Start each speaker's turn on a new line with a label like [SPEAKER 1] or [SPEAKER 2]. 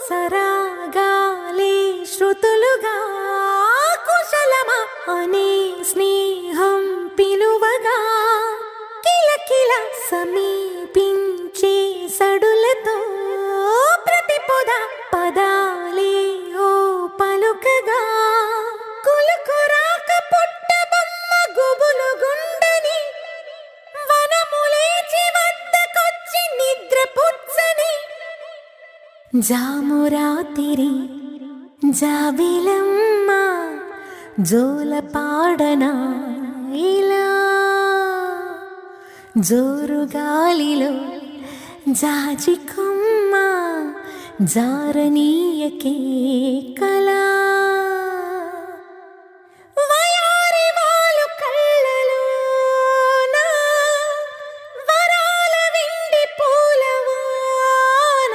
[SPEAKER 1] సరాగాలే శృతులుగా కుశలమా అనే స్నేహం పిలువగా కిలకిల సమీపించే సడులతో ప్రతి పదాలే ఓ పలుకగా కులుకురాక పుట్టబొమ్మ గుబులు గుండని వనములేచి వద్దకొచ్చి నిద్ర పుచ్చని జామురాతిరి జాబిలమ్మ జోల పాడనా ఇలా జోరు గాలిలో జాజి కొమ్మ జారనీయకే కళా